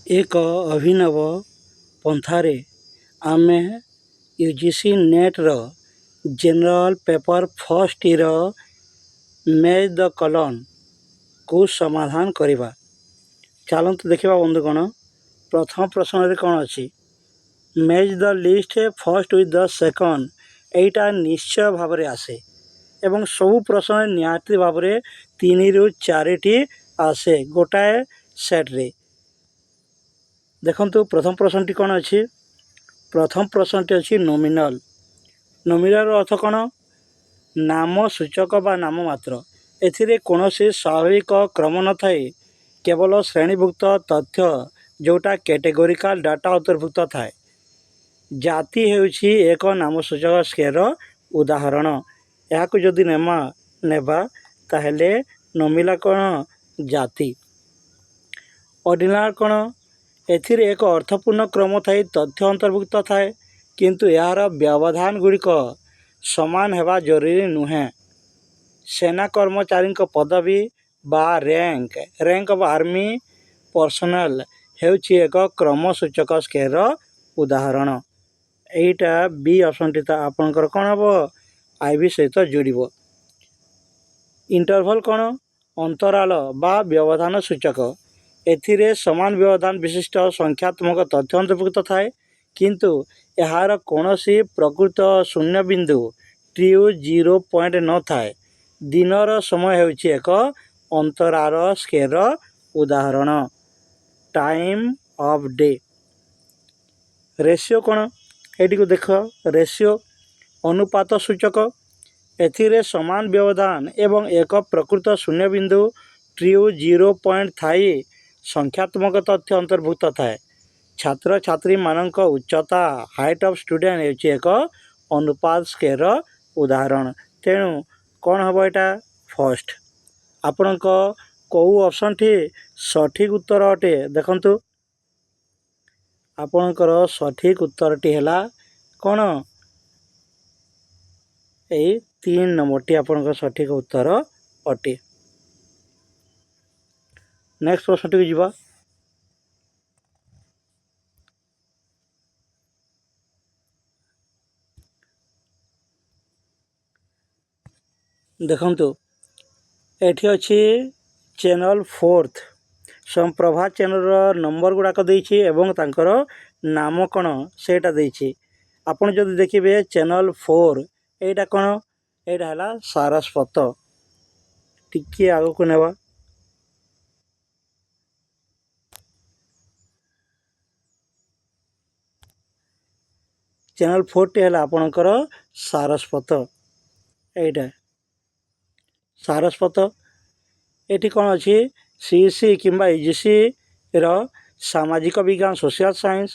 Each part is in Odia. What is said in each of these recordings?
ଏକ ଅଭିନବ ପନ୍ଥାରେ ଆମେ ୟୁଜିସି ନେଟ୍ର general paper first year match the କଲନ୍କୁ ସମାଧାନ କରିବା। ଚାଲନ୍ତୁ ଦେଖିବା ବନ୍ଧୁଗଣ, ପ୍ରଥମ ପ୍ରଶ୍ନରେ କ'ଣ ଅଛି? Match the list first with the second. ଏଇଟା ନିଶ୍ଚୟ ଭାବରେ ଆସେ ଏବଂ ସବୁ ପ୍ରଶ୍ନରେ ନିହାତି ଭାବରେ 3ରୁ 4ଟି ଆସେ ଗୋଟାଏ ସେଟ୍ରେ। ଦେଖନ୍ତୁ ପ୍ରଥମ ପ୍ରଶ୍ନଟି କ'ଣ ଅଛି? ପ୍ରଥମ ପ୍ରଶ୍ନଟି ଅଛି ନୋମିନାଲ୍। ନୋମିନାଲ୍ର ଅର୍ଥ କ'ଣ? ନାମ ସୂଚକ ବା ନାମ ମାତ୍ର। ଏଥିରେ କୌଣସି ସ୍ୱାଭାବିକ କ୍ରମ ନଥାଏ, କେବଳ ଶ୍ରେଣୀଭୁକ୍ତ ତଥ୍ୟ ଯେଉଁଟା କ୍ୟାଟେଗୋରିକାଲ୍ ଡାଟା ଅନ୍ତର୍ଭୁକ୍ତ ଥାଏ। ଜାତି ହେଉଛି ଏକ ନାମସୂଚକ ସ୍କେଲର ଉଦାହରଣ। ଏହାକୁ ଯଦି ନେବା ତାହେଲେ ନୋମିନାଲ୍ କ'ଣ? ଜାତି। ଅର୍ଡ଼ିନାଲ୍ କ'ଣ? ଏଥିରେ ଏକ ଅର୍ଥପୂର୍ଣ୍ଣ କ୍ରମ ଥାଇ ତଥ୍ୟ ଅନ୍ତର୍ଭୁକ୍ତ ଥାଏ, କିନ୍ତୁ ଏହାର ବ୍ୟବଧାନ ଗୁଡ଼ିକ ସମାନ ହେବା ଜରୁରୀ ନୁହେଁ। ସେନା କର୍ମଚାରୀଙ୍କ ପଦବୀ ବା ରାଙ୍କ ଅଫ୍ ଆର୍ମି ପର୍ସୋନେଲ୍ ହେଉଛି ଏକ କ୍ରମ ସୂଚକ ସ୍କେଲର ଉଦାହରଣ। ଏଇଟା ବି ଅପସନ୍ଟି ତ ଆପଣଙ୍କର କ'ଣ ହେବ? ଆଇଭି ସହିତ ଯୋଡ଼ିବ। ଇଣ୍ଟରଭାଲ୍ କ'ଣ? ଅନ୍ତରାଳ ବା ବ୍ୟବଧାନ ସୂଚକ। ଏଥିରେ ସମାନ ବ୍ୟବଧାନ ବିଶିଷ୍ଟ ସଂଖ୍ୟାତ୍ମକ ତଥ୍ୟ ଅନ୍ତର୍ଭୁକ୍ତ ଥାଏ, କିନ୍ତୁ ଏହାର କୌଣସି ପ୍ରକୃତ ଶୂନ୍ୟବିନ୍ଦୁ ଟ୍ରୁ ଜିରୋ ପଏଣ୍ଟ ନଥାଏ। ଦିନର ସମୟ ହେଉଛି ଏକ ଅନ୍ତରାଳ ସ୍କେଲର ଉଦାହରଣ। Time of day. ରେସିଓ କ'ଣ? ଏଇଟିକୁ ଦେଖ। ରେସିଓ ଅନୁପାତ ସୂଚକ। ଏଥିରେ ସମାନ ବ୍ୟବଧାନ ଏବଂ ଏକ ପ୍ରକୃତ ଶୂନ୍ୟବିନ୍ଦୁ ଟ୍ରୁ ଜିରୋ ପଏଣ୍ଟ ଥାଇ ସଂଖ୍ୟାତ୍ମକ ତଥ୍ୟ ଅନ୍ତର୍ଭୁକ୍ତ ଥାଏ। ଛାତ୍ରଛାତ୍ରୀମାନଙ୍କ ଉଚ୍ଚତା ହାଇଟ୍ ଅଫ୍ ଷ୍ଟୁଡେଣ୍ଟ ହେଉଛି ଏକ ଅନୁପାତ ସ୍କେଲର ଉଦାହରଣ। ତେଣୁ କ'ଣ ହେବ ଏଇଟା? ଫର୍ଷ୍ଟ। ଆପଣଙ୍କ କେଉଁ ଅପସନ୍ଟି ସଠିକ୍ ଉତ୍ତର ଅଟେ? ଦେଖନ୍ତୁ, ଆପଣଙ୍କର ସଠିକ୍ ଉତ୍ତରଟି ହେଲା କ'ଣ? ଏଇ 3 ନମ୍ବରଟି ଆପଣଙ୍କର ସଠିକ୍ ଉତ୍ତର ଅଟେ। ନେକ୍ସଟ ପ୍ରଶ୍ନଟିକୁ ଯିବା। ଦେଖନ୍ତୁ, ଏଠି ଅଛି ଚ୍ୟାନେଲ୍ 4th। ସମ୍ପ୍ରଭା ଚ୍ୟାନେଲ୍ର ନମ୍ବର ଗୁଡ଼ାକ ଦେଇଛି ଏବଂ ତାଙ୍କର ନାମ କ'ଣ ସେଇଟା ଦେଇଛି। ଆପଣ ଯଦି ଦେଖିବେ ଚ୍ୟାନେଲ୍ 4, ଏଇଟା କ'ଣ? ଏଇଟା ହେଲା ସାରସ୍ୱତ। ଟିକିଏ ଆଗକୁ ନେବା। ଚ୍ୟାନେଲ୍ 4ଟି ହେଲା ଆପଣଙ୍କର ସାରସ୍ୱତ। ଏଇଟା ସାରସ୍ୱତ। ଏଠି କ'ଣ ଅଛି? CEC କିମ୍ବା UGCର ସାମାଜିକ ବିଜ୍ଞାନ ସୋସିଆଲ ସାଇନ୍ସ,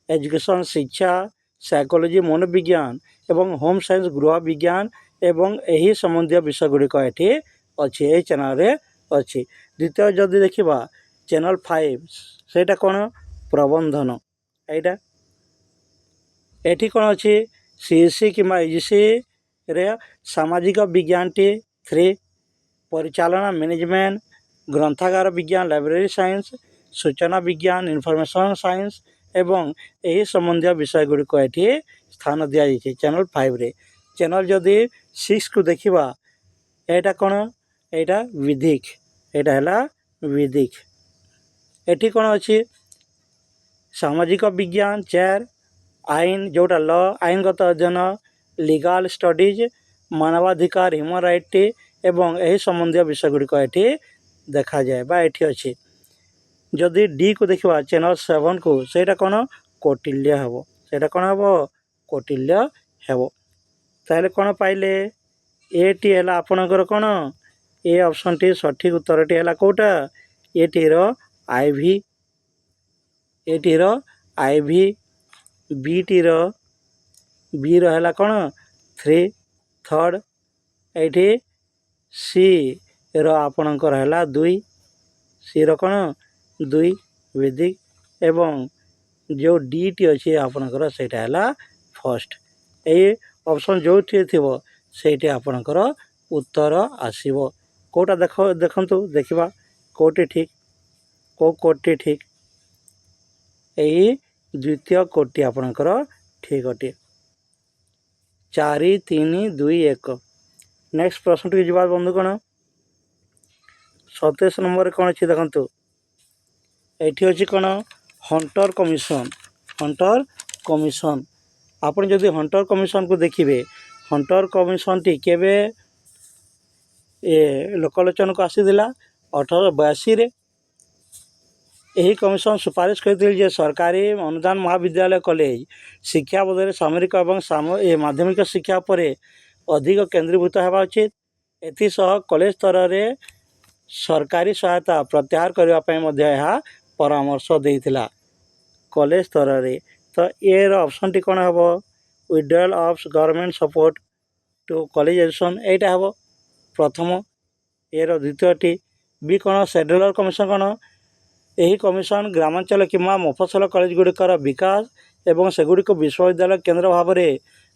ଏଜୁକେସନ୍ ଶିକ୍ଷା, ସାଇକୋଲୋଜି ମନୋବିଜ୍ଞାନ ଏବଂ ହୋମ୍ ସାଇନ୍ସ ଗୃହ ବିଜ୍ଞାନ ଏବଂ ଏହି ସମ୍ବନ୍ଧୀୟ ବିଷୟ ଗୁଡ଼ିକ ଏଠି ଅଛି, ଏହି ଚ୍ୟାନେଲ୍ରେ ଅଛି। ଦ୍ୱିତୀୟ ଯଦି ଦେଖିବା ଚ୍ୟାନେଲ୍ 5, ସେଇଟା କ'ଣ? ପ୍ରବନ୍ଧନ। ଏଇଟା ଏଠି କ'ଣ ଅଛି? CEC କିମ୍ବା UGCରେ ସାମାଜିକ ବିଜ୍ଞାନଟି 3, ପରିଚାଳନା ମ୍ୟାନେଜମେଣ୍ଟ, ଗ୍ରନ୍ଥାଗାର ବିଜ୍ଞାନ ଲାଇବ୍ରେରୀ ସାଇନ୍ସ, ସୂଚନା ବିଜ୍ଞାନ ଇନଫର୍ମେସନ୍ ସାଇନ୍ସ ଏବଂ ଏହି ସମ୍ବନ୍ଧୀୟ ବିଷୟ ଗୁଡ଼ିକ ଏଠି ସ୍ଥାନ ଦିଆଯାଇଛି ଚ୍ୟାନେଲ୍ 5ରେ। ଚ୍ୟାନେଲ୍ ଯଦି 6କୁ ଦେଖିବା, ଏଇଟା କ'ଣ? ଏଇଟା ବିଧିକ। ଏଇଟା ହେଲା ବିଧିକ। ଏଠି କ'ଣ ଅଛି? ସାମାଜିକ ବିଜ୍ଞାନ 4, ଆଇନ ଯେଉଁଟା ଲ, ଆଇନଗତ ଅଧ୍ୟୟନ, ଲିଗାଲ୍ ଷ୍ଟଡ଼ିଜ୍, ମାନବାଧିକାର ହ୍ୟୁମାନ୍ ରାଇଟ୍ ଏବଂ ଏହି ସମ୍ବନ୍ଧୀୟ ବିଷୟ ଗୁଡ଼ିକ ଏଠି ଦେଖାଯାଏ ବା ଏଠି ଅଛି। ଯଦି ଡିକୁ ଦେଖିବା ଚ୍ୟାନେଲ୍ 7କୁ, ସେଇଟା କ'ଣ? କୌଟିଲ୍ୟ ହେବ। ସେଇଟା କ'ଣ ହେବ? କୌଟିଲ୍ୟ ହେବ। ତାହେଲେ କ'ଣ ପାଇଲେ? ଏଟି ହେଲା ଆପଣଙ୍କର କ'ଣ? ଏ ଅପସନ୍ଟି ସଠିକ୍ ଉତ୍ତରଟି ହେଲା କେଉଁଟା? ଏଟିର ଆଇଭି। ଏଟିର ଆଇଭି। ବିର ହେଲା କ'ଣ? 3, ଥର୍ଡ଼। ଏଇଠି ସିର ଆପଣଙ୍କର ହେଲା 2, ସିର କ'ଣ? 2 ବିଧିକ ଏବଂ ଯେଉଁ ଡିଟି ଅଛି ଆପଣଙ୍କର ସେଇଟା ହେଲା ଫର୍ଷ୍ଟ। ଏଇ ଅପସନ୍ ଯେଉଁଠି ଥିବ ସେଇଠି ଆପଣଙ୍କର ଉତ୍ତର ଆସିବ। କେଉଁଟା ଦେଖନ୍ତୁ, ଦେଖିବା କେଉଁଟି ଠିକ୍, କେଉଁଟି ଠିକ୍। ଏହି ଦ୍ୱିତୀୟ କୋଡ଼ଟି ଆପଣଙ୍କର ଠିକ୍ ଅଟେ। 4 3 2 1। ନେକ୍ସଟ ପ୍ରଶ୍ନଟିକୁ ଯିବା ବନ୍ଧୁଗଣ। 27 ନମ୍ବରରେ କ'ଣ ଅଛି ଦେଖନ୍ତୁ। ଏଠି ଅଛି କ'ଣ ହଣ୍ଟର କମିଶନ। ହଣ୍ଟର କମିଶନ ଆପଣ ଯଦି ହଣ୍ଟର କମିଶନକୁ ଦେଖିବେ, ହଣ୍ଟର କମିଶନଟି କେବେ ଲୋକଲୋଚନକୁ ଆସିଥିଲା 1882ରେ। ଏହି କମିଶନ ସୁପାରିଶ କରିଥିଲେ ଯେ ସରକାରୀ ଅନୁଦାନ ମହାବିଦ୍ୟାଳୟ କଲେଜ ଶିକ୍ଷା ବୋଧରେ ସାମରିକ ଏବଂ ମାଧ୍ୟମିକ ଶିକ୍ଷା ଉପରେ ଅଧିକ କେନ୍ଦ୍ରୀଭୂତ ହେବା ଉଚିତ। ଏଥିସହ କଲେଜ ସ୍ତରରେ ସରକାରୀ ସହାୟତା ପ୍ରତ୍ୟାହାର କରିବା ପାଇଁ ମଧ୍ୟ ଏହା ପରାମର୍ଶ ଦେଇଥିଲା। କଲେଜ ସ୍ତରରେ ତ ଏର ଅପସନ୍ଟି କ'ଣ ହେବ? Withdrawal of government support to college education, ଏଇଟା ହେବ ପ୍ରଥମ। ଏର ଦ୍ୱିତୀୟଟି ବି କ'ଣ ସେଡ୍ୟୁଲର କମିଶନ କ'ଣ? ଏହି କମିଶନ ଗ୍ରାମାଞ୍ଚଳ କିମ୍ବା ମଫସଲ କଲେଜଗୁଡ଼ିକର ବିକାଶ ଏବଂ ସେଗୁଡ଼ିକୁ ବିଶ୍ୱବିଦ୍ୟାଳୟ କେନ୍ଦ୍ର ଭାବରେ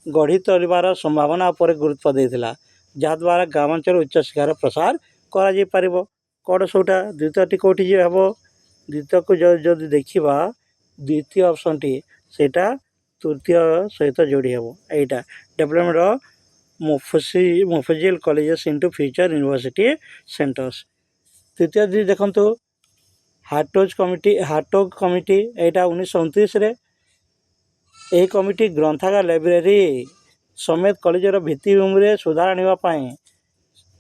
ଗଢ଼ି ତୋଳିବାର ସମ୍ଭାବନା ଉପରେ ଗୁରୁତ୍ୱ ଦେଇଥିଲା, ଯାହାଦ୍ୱାରା ଗ୍ରାମାଞ୍ଚଳ ଉଚ୍ଚଶିକ୍ଷାର ପ୍ରସାର କରାଯାଇପାରିବ। କ'ଣ ସବୁଟା ଦ୍ୱିତୀୟଟି କେଉଁଠି ହେବ? ଦ୍ୱିତୀୟକୁ ଯଦି ଦେଖିବା, ଦ୍ୱିତୀୟ ଅପସନ୍ଟି ସେଇଟା ତୃତୀୟ ସହିତ ଯୋଡ଼ି ହେବ। ଏଇଟା development of mofussil colleges into future university centres. ତୃତୀୟ ଦେଖନ୍ତୁ ହାର୍ଟୋଗ କମିଟି, ଏଇଟା 1929ରେ। ଏହି କମିଟି ଗ୍ରନ୍ଥାଗାର ଲାଇବ୍ରେରୀ ସମେତ କଲେଜର ଭିତ୍ତିଭୂମିରେ ସୁଧାର ଆଣିବା ପାଇଁ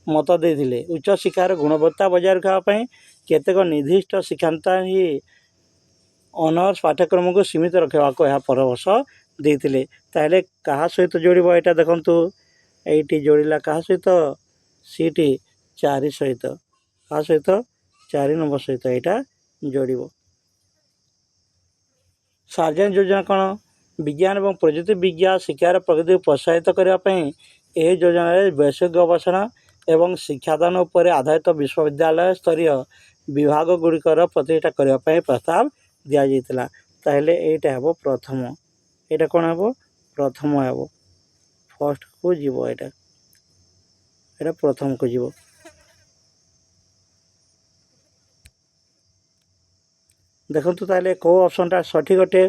ମତ ଦେଇଥିଲେ। ଉଚ୍ଚଶିକ୍ଷାର ଗୁଣବତ୍ତା ବଜାୟ ରଖିବା ପାଇଁ କେତେକ ନିର୍ଦ୍ଦିଷ୍ଟ ଶିକ୍ଷାନ୍ତ ହିଁ ଅନର୍ସ ପାଠ୍ୟକ୍ରମକୁ ସୀମିତ ରଖିବାକୁ ଏହା ପରାମର୍ଶ ଦେଇଥିଲେ। ତାହେଲେ କାହା ସହିତ ଯୋଡ଼ିବ? ଏଇଟା ଦେଖନ୍ତୁ, ଏଇଠି ଯୋଡ଼ିଲା କାହା ସହିତ? ସିଟି 4 ସହିତ। କାହା ସହିତ? 4 ନମ୍ବର ସହିତ ଏଇଟା ଯୋଡ଼ିବ। ସାର୍ଜେଣ୍ଟ ଯୋଜନା କ'ଣ? ବିଜ୍ଞାନ ଏବଂ ପ୍ରଯୁକ୍ତି ବିଦ୍ୟା ଶିକ୍ଷାର ପ୍ରଗତିକୁ ପ୍ରୋତ୍ସାହିତ କରିବା ପାଇଁ ଏହି ଯୋଜନାରେ ବୈଷୟିକ ଗବେଷଣା ଏବଂ ଶିକ୍ଷାଦାନ ଉପରେ ଆଧାରିତ ବିଶ୍ୱବିଦ୍ୟାଳୟ ସ୍ତରୀୟ ବିଭାଗ ଗୁଡ଼ିକର ପ୍ରତିଷ୍ଠା କରିବା ପାଇଁ ପ୍ରସ୍ତାବ ଦିଆଯାଇଥିଲା। ତାହେଲେ ଏଇଟା ହେବ ପ୍ରଥମ। ଏଇଟା କ'ଣ ହେବ? ପ୍ରଥମ ହେବ। ଫର୍ଷ୍ଟକୁ ଯିବ ଏଇଟା ପ୍ରଥମକୁ ଯିବ। ଦେଖନ୍ତୁ ତାହେଲେ କେଉଁ ଅପସନ୍ଟା ସଠିକ୍ ଅଟେ?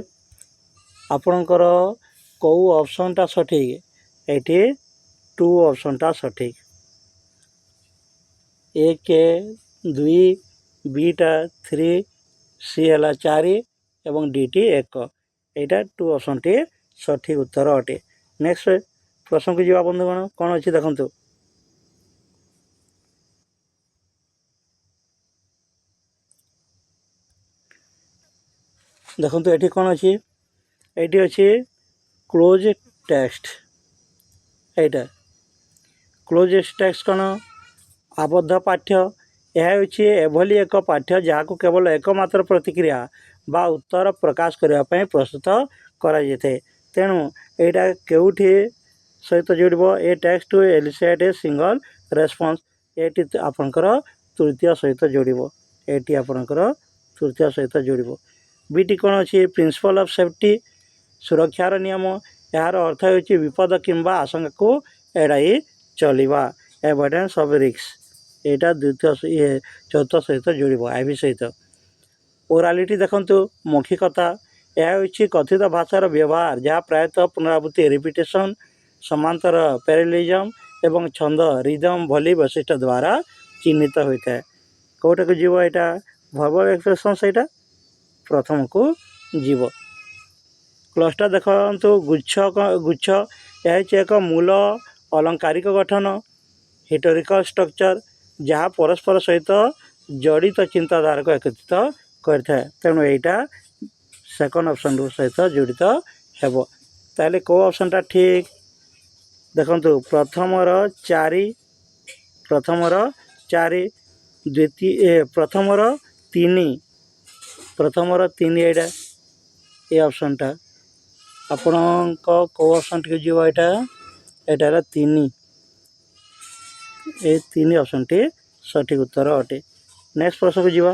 ଆପଣଙ୍କର କେଉଁ ଅପସନ୍ଟା ସଠିକ୍? ଏଇଠି 2 ଅପସନ୍ଟା ସଠିକ୍। 1 2, ବିଟା 3, ସି ହେଲା 4 ଏବଂ ଡିଟି 1। ଏଇଟା 2 ଅପସନ୍ଟି ସଠିକ୍ ଉତ୍ତର ଅଟେ। ନେକ୍ସଟ ପ୍ରଶ୍ନକୁ ଯିବା ବନ୍ଧୁଗଣ। କ'ଣ ଅଛି ଦେଖନ୍ତୁ। ଦେଖନ୍ତୁ ଏଠି କ'ଣ ଅଛି? ଏଇଠି ଅଛି କ୍ଲୋଜ୍ ଟେକ୍ସଟ। ଏଇଟା କ୍ଲୋଜ୍ ଟେକ୍ସଟ କ'ଣ? ଆବଦ୍ଧ ପାଠ୍ୟ। ଏହା ହେଉଛି ଏଭଳି ଏକ ପାଠ୍ୟ ଯାହାକୁ କେବଳ ଏକମାତ୍ର ପ୍ରତିକ୍ରିୟା ବା ଉତ୍ତର ପ୍ରକାଶ କରିବା ପାଇଁ ପ୍ରସ୍ତୁତ କରାଯାଇଥାଏ। ତେଣୁ ଏଇଟା କେଉଁଠି ସହିତ ଯୋଡ଼ିବ? ଏ ଟେକ୍ସଟ ଟୁ ଏଲିସିଏଟ୍ ଏ ସିଙ୍ଗଲ ରେସ୍ପନ୍ସ। ଏଠି ଆପଣଙ୍କର ତୃତୀୟ ସହିତ ଯୋଡ଼ିବ। ଏଠି ଆପଣଙ୍କର ତୃତୀୟ ସହିତ ଯୋଡ଼ିବ। ବିଟି କ'ଣ ଅଛି? ପ୍ରିନ୍ସିପଲ୍ ଅଫ୍ ସେଫ୍ଟି, ସୁରକ୍ଷାର ନିୟମ। ଏହାର ଅର୍ଥ ହେଉଛି ବିପଦ କିମ୍ବା ଆଶଙ୍କାକୁ ଏଡ଼ାଇ ଚଳିବା, ଏଭଏଡେନ୍ସ ଅଫ୍ ରିସ୍କ। ଏଇଟା ଚତୁର୍ଥ ସହିତ ଯୋଡ଼ିବ, ଆଇଭି ସହିତ। ଓରାଲିଟି ଦେଖନ୍ତୁ ମୌଖିକତା। ଏହା ହେଉଛି କଥିତ ଭାଷାର ବ୍ୟବହାର ଯାହା ପ୍ରାୟତଃ ପୁନରାବୃତ୍ତି ରିପିଟେସନ୍, ସମାନ୍ତର ପ୍ୟାରାଲିଜମ୍ ଏବଂ ଛନ୍ଦ ରିଦମ୍ ଭଳି ବୈଶିଷ୍ଟ୍ୟ ଦ୍ୱାରା ଚିହ୍ନିତ ହୋଇଥାଏ। କେଉଁଟାକୁ ଯିବ? ଏଇଟା ଭର୍ବାଲ୍ ଏକ୍ସପ୍ରେସନ୍, ସେଇଟା ପ୍ରଥମକୁ ଯିବ। କ୍ଲଷ୍ଟର ଦେଖନ୍ତୁ ଗୁଚ୍ଛ। ଏହା ହେଉଛି ଏକ ମୂଳ ଅଲଙ୍କାରିକ ଗଠନ, ହିଷ୍ଟୋରିକାଲ ଷ୍ଟ୍ରକ୍ଚର, ଯାହା ପରସ୍ପର ସହିତ ଜଡ଼ିତ ଚିନ୍ତାଧାରାକୁ ଏକତ୍ରିତ କରିଥାଏ। ତେଣୁ ଏଇଟା ସେକେଣ୍ଡ ଅପସନ୍ ସହିତ ଜଡ଼ିତ ହେବ। ତାହେଲେ କେଉଁ ଅପସନ୍ଟା ଠିକ୍? ଦେଖନ୍ତୁ ପ୍ରଥମର 4, ପ୍ରଥମର 3, ଏଇଟା ଏ ଅପସନ୍ଟା। ଆପଣଙ୍କ କେଉଁ ଅପସନ୍ଟିକୁ ଯିବ? ଏଇଟାର 3। ଏ 3 ଅପସନ୍ଟି ସଠିକ୍ ଉତ୍ତର ଅଟେ। ନେକ୍ସଟ ପ୍ରଶ୍ନକୁ ଯିବା।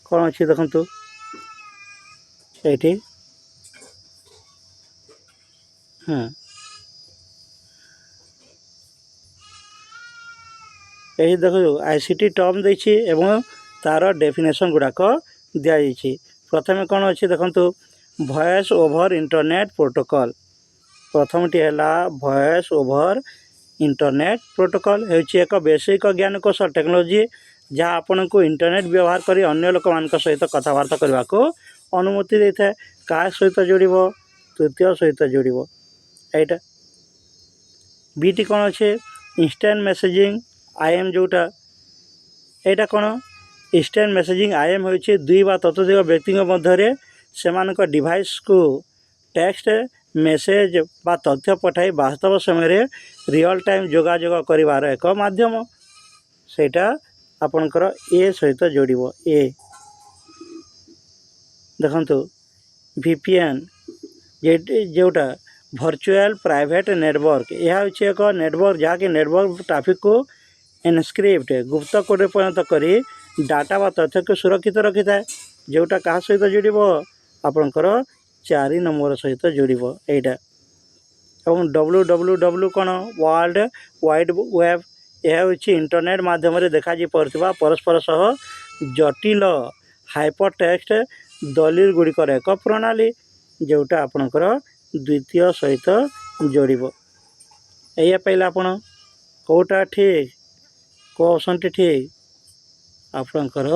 କ'ଣ ଅଛି ଦେଖନ୍ତୁ। ଏଇଠି ଦେଖନ୍ତୁ ICT ଟର୍ମ ଦେଇଛି ଏବଂ ତା'ର ଡେଫିନେସନ୍ ଗୁଡ଼ାକ ଦିଆଯାଇଛି। प्रथमे कौन अच्छे देखो वॉइस ओवर इंटरनेट प्रोटोकॉल प्रथमटी है वॉइस ओवर इंटरनेट प्रोटोकॉल होची एक बेसिक ज्ञान कौशल टेक्नोलोजी जहाँ आपण को इंटरनेट व्यवहार करी अन्य लोक मान सहित कथबार्ता करने को अनुमति देता है क्या सहित जोड़ तृतीय सहित जोड़ यहाँ बीटी कौन अच्छे इंस्टेंट मेसेजिंग आईएम जोटा यहाँ कौन इंस्टेंट मेसेजिंग आईएम होची दुई बा ततोधिक व्यक्ति मध्य से डिवाइस को टेक्स्ट मेसेज बा तथ्य पठाई वास्तव समय रियल टाइम जोगाजोग करिवार एक माध्यम सेटा आपणकर ए सहित जोड़ ए देखंतु VPN जोटा वर्चुअल प्राइवेट नेटवर्क यह हूँ एक नेटवर्क जहाँकि नेटवर्क ट्राफिक को एनस्क्रिप्ट गुप्त कोड परिणत करी डाटा बा तथ्य को सुरक्षित रखी था जोटा क्या सहित जोड़ आपणकर 4 नंबर सहित जोड़ यहाँ और www कौन वर्ल्ड वाइड वेब यह हूँ इंटरनेट माध्यम देखा पड़ता परस्पर सह जटिल हाइपर टेक्स्ट दलील गुड़िकर एक प्रणाली जोटा आपणकर द्वितीय सहित जोड़ या पाइले आपण कौटा ठीक को ऑप्शन टी ठीक आपणकर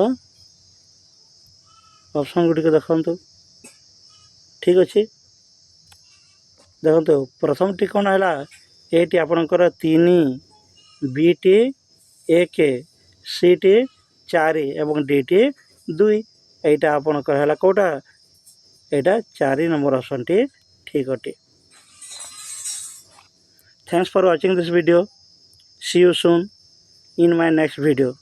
ऑप्शन गुड़िक देखु ठीक अच्छे देखो प्रथम टी कौन है ये आपणकर 3 बीटी 1 सीटी 4 एवं डीटी 2 यहाँ आपणकर है कौटा यहाँ 4 नंबर ऑप्शन टी ठीक अटे thanks for watching this video see you soon in my next video.